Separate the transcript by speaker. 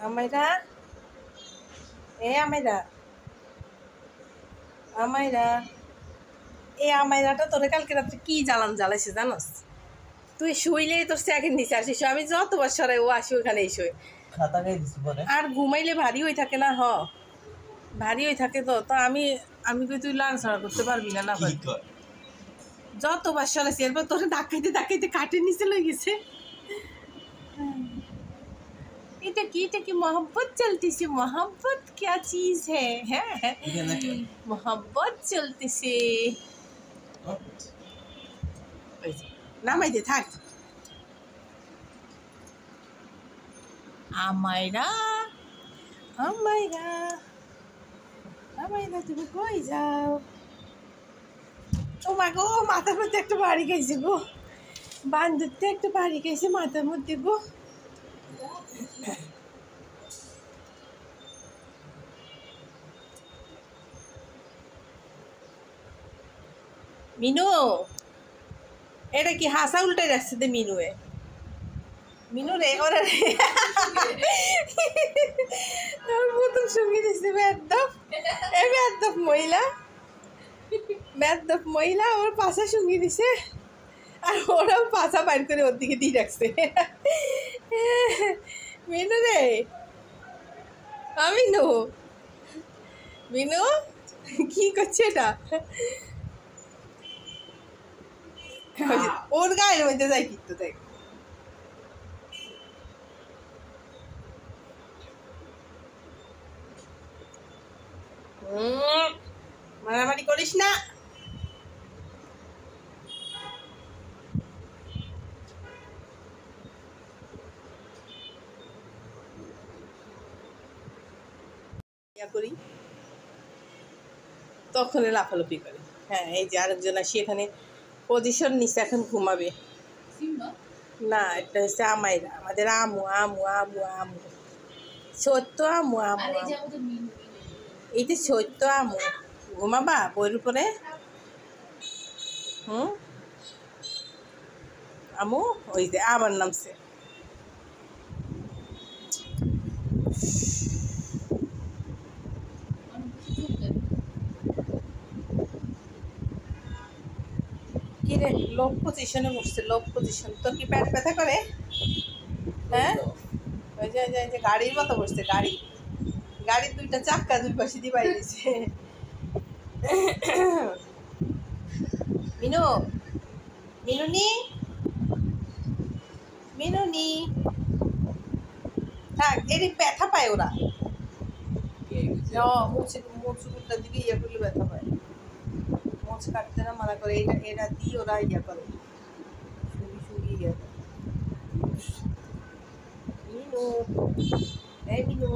Speaker 1: আমাইরা আমাইরা আমাইরা আমাইরাটা তোরে কালকে রাত্রে কি জ্বালাইছে জানোস? তুই শুইলেই তোর সেকেন্ড নিচে আসিস, আমি যতবার সরাই ও আসি ওখানে এসে আর ঘুমাইলে ভারী হয়ে থাকে না। ভারী হয়ে থাকে তো তো আমি আমি কই তুই লাড়াছাড়া করতে পারবি না। না যতবার সরাইছি এরপর তোরে ধাক্কাইতে কাঠের নিচে লই গেছে। এটা কি मोहब्बत चलती मोहब्बत क्या चीज है मोहब्बत चलती নামাই দে থাক। আমাইরা আমাইরা আমাইরা তুমি কই যাও? ও মা গো, মাথার মধ্যে একটা বাড়ি খাইছে গো, বান্ধবতে একটা বাড়ি খাইছে মাথার মধ্যে গো। মিনু, এটা কি হাসা উল্টে যাচ্ছে দে মিনুয়ে। মিনু রে ওরা রে প্রথম সঙ্গী দিচ্ছে বেদব মহিলা ওর পাশা সঙ্গী দিছে আর ওরাও পাশা বাইর করে ওর দিকে দিয়ে রাখছে। মিনু রে মিনু মিনু কি করছে এটা? ওর গায়ের মধ্যে যাই কিন্তু তাই মারামারি করিস না। করি তখন লাফালাফি করে। হ্যাঁ, এই যে আরেকজন আসি এখানে পজিশন নিচে এখন ঘুমাবে না। এটা হচ্ছে আমাইরা, আমাদের আমু আমু আমু আমু ছোট্ট আমু আমু এই যে ছোট্ট আমু ঘুমাবা বইয়ের উপরে। আমু ওই যে আবার নামছে। কি রে লোক পজিশনে বসছে, লোক পজিশন। তোর কি পেট ব্যথা করে? হ্যাঁ, ওই যে গাড়ির মতো বসছে, গাড়ির দুইটা চাক্কা দুই পাশে দিয়ে বাইরেছে। মিনুনি থাক, এর ব্যথা পায় ওরা। মুচুটার দিকে ইয়ে করলে ব্যথা পায়। মোচ কাটতে না মানা করে, এরা দিয়ে ওরা ইয়ে করে শুগি ইয়ে করে। মিনু মিনু